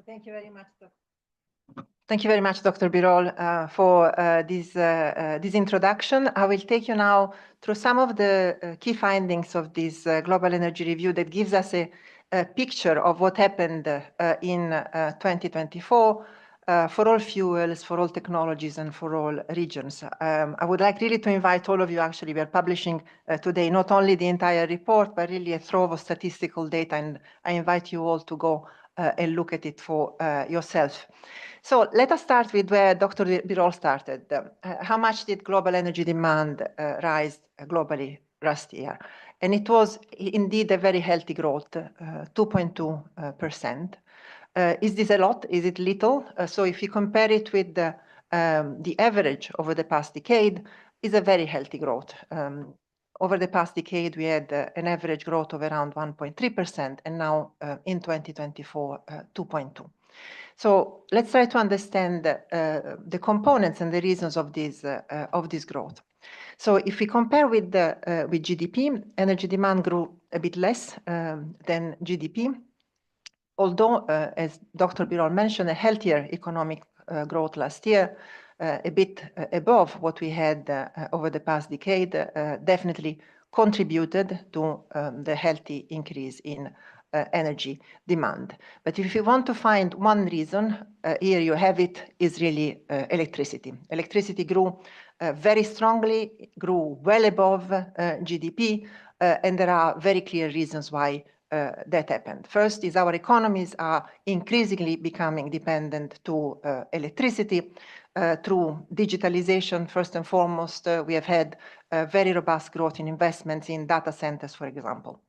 Thank you very much, Dr. Birol, for this introduction. I will take you now through some of the key findings of this Global Energy Review that gives us a picture of what happened in 2024 for all fuels, for all technologies, and for all regions. I would like really to invite all of you, actually, we are publishing today not only the entire report, but really a trove of statistical data, and I invite you all to go and look at it for yourself. So let us start with where Dr. Birol started. How much did global energy demand rise globally last year? And it was indeed a very healthy growth, 2.2%. Is this a lot? Is it little? So if you compare it with the average over the past decade, it's a very healthy growth. Over the past decade, we had an average growth of around 1.3%, and now in 2024, 2.2%. So let's try to understand the components and the reasons of this growth. So if we compare with GDP, energy demand grew a bit less than GDP, although, as Dr. Birol mentioned, a healthier economic growth last year, a bit above what we had over the past decade, definitely contributed to the healthy increase in energy demand. But if you want to find one reason, here you have it, is really electricity. Electricity grew very strongly, grew well above GDP, and there are very clear reasons why that happened. First is our economies are increasingly becoming dependent to electricity through digitalization. First and foremost, we have had very robust growth in investments in data centers, for example.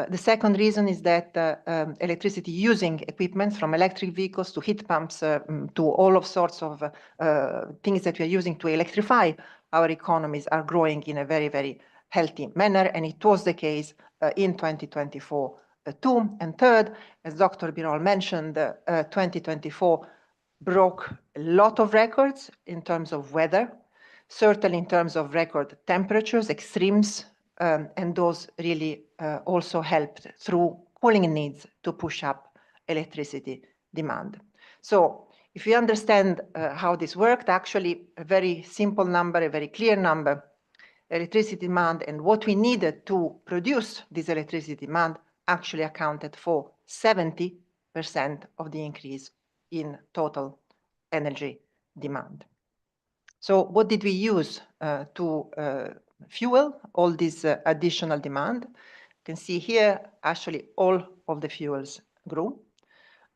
The second reason is that electricity using equipment, from electric vehicles to heat pumps to all of sorts of things that we are using to electrify our economies, are growing in a very, very healthy manner. And it was the case in 2024 too. And third, as Dr. Birol mentioned, 2024 broke a lot of records in terms of weather, certainly in terms of record temperatures, extremes, and those really also helped through cooling needs to push up electricity demand. So if you understand how this worked, actually a very simple number, a very clear number, electricity demand and what we needed to produce this electricity demand actually accounted for 70% of the increase in total energy demand. So what did we use to fuel all this additional demand? You can see here, actually, all of the fuels grew.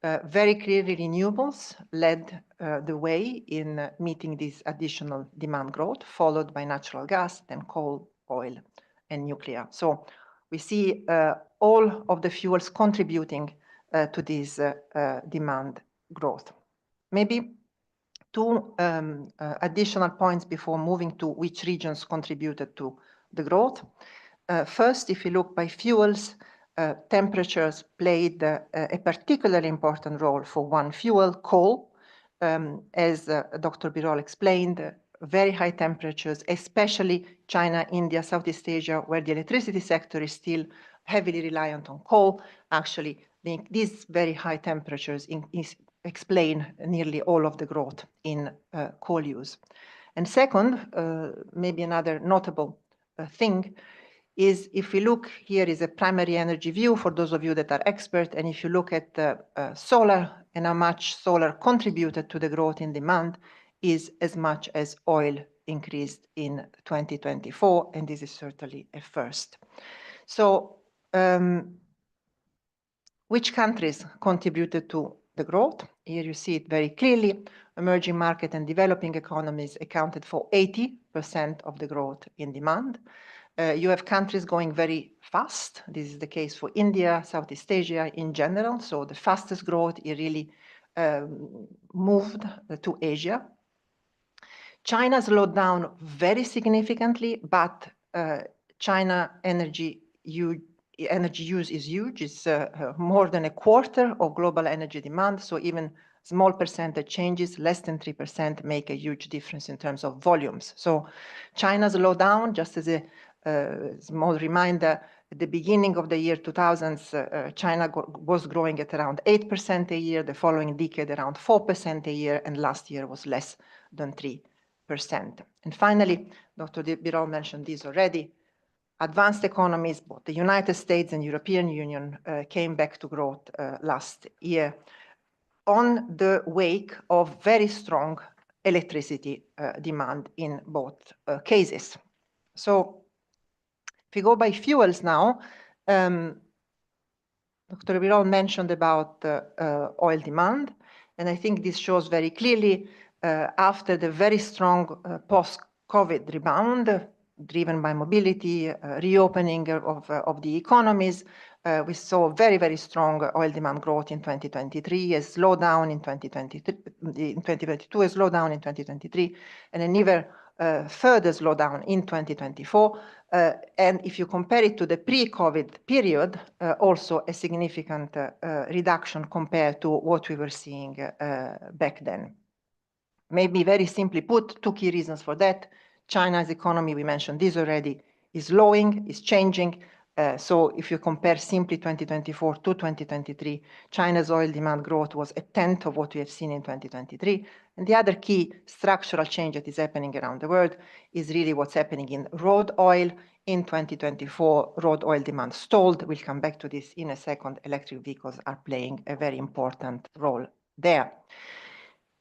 Very clearly, renewables led the way in meeting this additional demand growth, followed by natural gas, then coal, oil, and nuclear. So we see all of the fuels contributing to this demand growth. Maybe two additional points before moving to which regions contributed to the growth. First, if you look by fuels, temperatures played a particularly important role for one fuel, coal. As Dr. Birol explained, very high temperatures, especially China, India, Southeast Asia, where the electricity sector is still heavily reliant on coal. Actually, these very high temperatures explain nearly all of the growth in coal use. And second, maybe another notable thing is, if we look, here is a primary energy view for those of you that are expert, and if you look at solar and how much solar contributed to the growth in demand, is as much as oil increased in 2024, and this is certainly a first. So which countries contributed to the growth? Here you see it very clearly. Emerging market and developing economies accounted for 80% of the growth in demand. You have countries going very fast. This is the case for India, Southeast Asia in general. So the fastest growth, it really moved to Asia. China slowed down very significantly, but China energy use is huge. It's more than a quarter of global energy demand. So even small percentage changes, less than 3%, make a huge difference in terms of volumes. So China slowed down, just as a small reminder, At the beginning of the year 2000s, China was growing at around 8% a year, the following decade around 4% a year, and last year was less than 3%. And finally, Dr. Birol mentioned this already, advanced economies, both the United States and European Union, came back to growth last year on the wake of very strong electricity demand in both cases. So if we go by fuels now, Dr. Birol mentioned about oil demand, and I think this shows very clearly after the very strong post-COVID rebound, driven by mobility, reopening of the economies, we saw very, very strong oil demand growth in 2023, a slowdown in 2022, a slowdown in 2023, and an even further slowdown in 2024. And if you compare it to the pre-COVID period, also a significant reduction compared to what we were seeing back then. Maybe very simply put, two key reasons for that. China's economy, we mentioned this already, is slowing, is changing. So if you compare simply 2024 to 2023, China's oil demand growth was a tenth of what we have seen in 2023. And the other key structural change that is happening around the world is really what's happening in road oil. In 2024, road oil demand stalled. We'll come back to this in a second. Electric vehicles are playing a very important role there.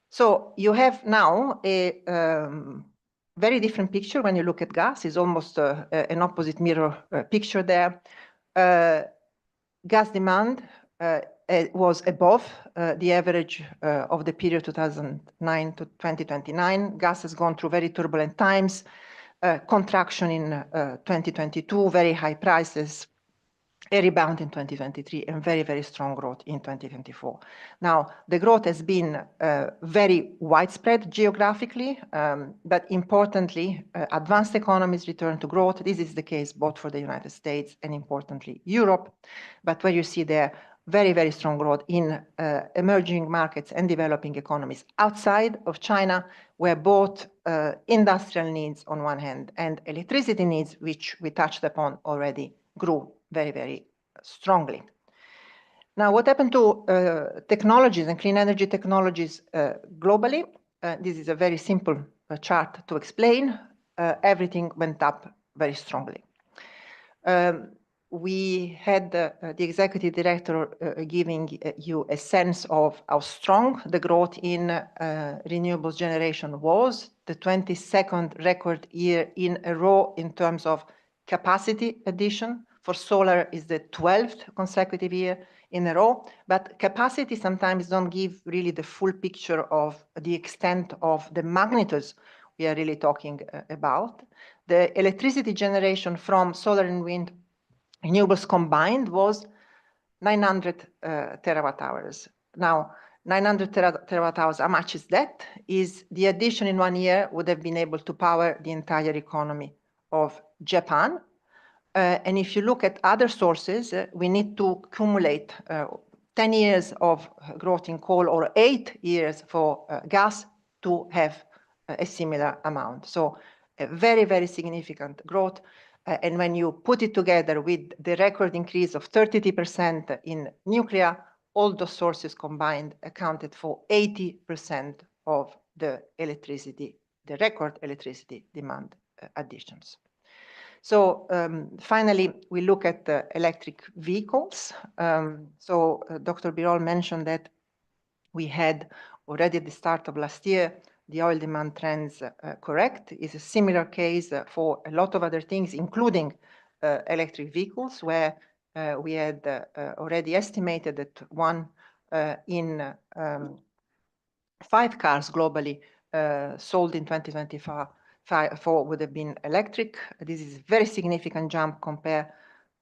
So you have now a very different picture when you look at gas. It's almost an opposite mirror picture there. Gas demand was above the average of the period 2009 to 2029. Gas has gone through very turbulent times, contraction in 2022, very high prices, a rebound in 2023, and very, very strong growth in 2024. Now, the growth has been very widespread geographically, but importantly, advanced economies return to growth. This is the case both for the United States and importantly, Europe. But where you see there, very, very strong growth in emerging markets and developing economies outside of China, where both industrial needs on one hand and electricity needs, which we touched upon already, grew very, very strongly. Now, what happened to technologies and clean energy technologies globally? This is a very simple chart to explain. Everything went up very strongly. We had the executive director giving you a sense of how strong the growth in renewables generation was, the 22nd record year in a row in terms of capacity addition. For solar is the 12th consecutive year in a row, but capacity sometimes don't give really the full picture of the extent of the magnitudes we are really talking about. The electricity generation from solar and wind renewables combined was 900 terawatt hours. Now, 900 terawatt hours, how much is that? Is the addition in 1 year would have been able to power the entire economy of Japan. And if you look at other sources, we need to accumulate 10 years of growth in coal or 8 years for gas to have a similar amount. So a very, very significant growth. And when you put it together with the record increase of 33% in nuclear, all those sources combined accounted for 80% of the electricity, the record electricity demand additions. So finally, we look at the electric vehicles. Dr. Birol mentioned that we had already at the start of last year, the oil demand trends correct. It's a similar case for a lot of other things, including electric vehicles, where we had already estimated that 1 in 5 cars globally sold in 2025 would have been electric. This is a very significant jump compared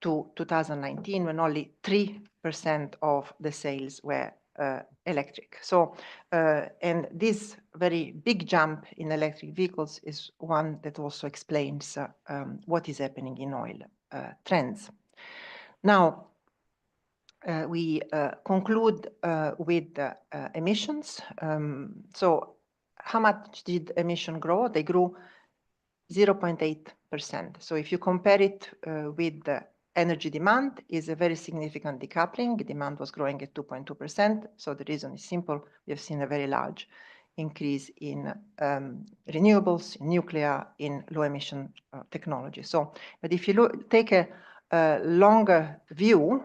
to 2019, when only 3% of the sales were electric. So, and this very big jump in electric vehicles is one that also explains what is happening in oil trends. Now, we conclude with emissions. So how much did emission grow? They grew 0.8%. So if you compare it with the energy demand is a very significant decoupling. Demand was growing at 2.2%. So the reason is simple. We have seen a very large increase in renewables, in nuclear, in low emission technology. So, but if you take a longer view,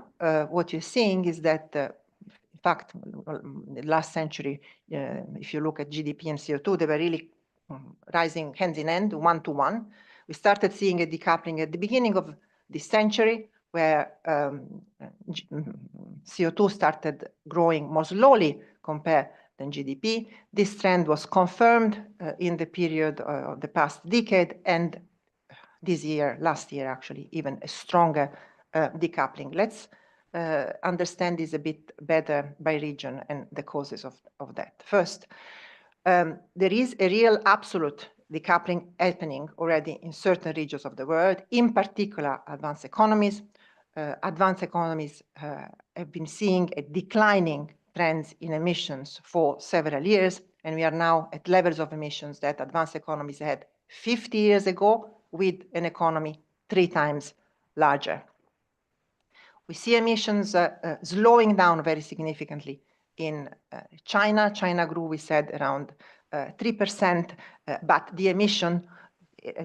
what you're seeing is that, in fact, the last century, if you look at GDP and CO2, they were really rising hand in hand, 1-to-1. We started seeing a decoupling at the beginning of this century, where CO2 started growing more slowly compared than GDP. This trend was confirmed in the period of the past decade, and this year, last year actually, even a stronger decoupling. Let's understand this a bit better by region and the causes of that. First, there is a real absolute decoupling happening already in certain regions of the world, in particular advanced economies. Advanced economies have been seeing a declining trends in emissions for several years, and we are now at levels of emissions that advanced economies had 50 years ago, with an economy 3 times larger. We see emissions slowing down very significantly in China. China grew, we said, around 3%, but the emission,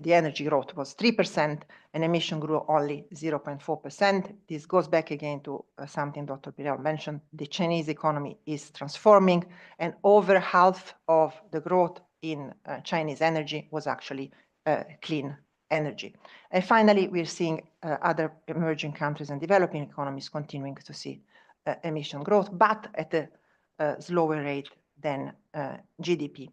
the energy growth was 3%, and emission grew only 0.4%. This goes back again to something Dr. Birol mentioned. The Chinese economy is transforming, and over half of the growth in Chinese energy was actually clean energy. And finally, we're seeing other emerging countries and developing economies continuing to see emission growth, but at a slower rate than GDP.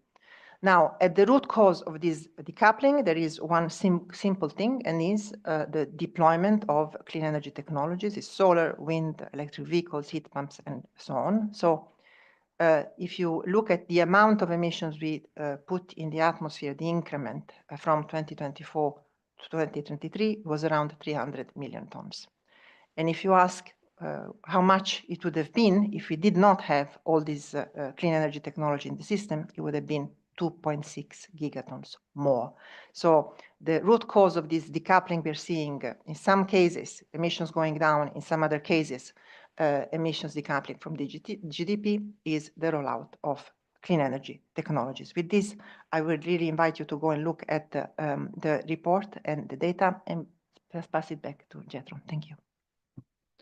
Now, at the root cause of this decoupling, there is one simple thing, and is the deployment of clean energy technologies. It's solar, wind, electric vehicles, heat pumps, and so on. So if you look at the amount of emissions we put in the atmosphere, the increment from 2024 to 2023 was around 300 million tons. And if you ask how much it would have been if we did not have all this clean energy technology in the system, it would have been 2.6 gigatons more. So the root cause of this decoupling we're seeing in some cases, emissions going down, in some other cases, emissions decoupling from GDP is the rollout of clean energy technologies. With this, I would really invite you to go and look at the report and the data, and just pass it back to Jethro. Thank you.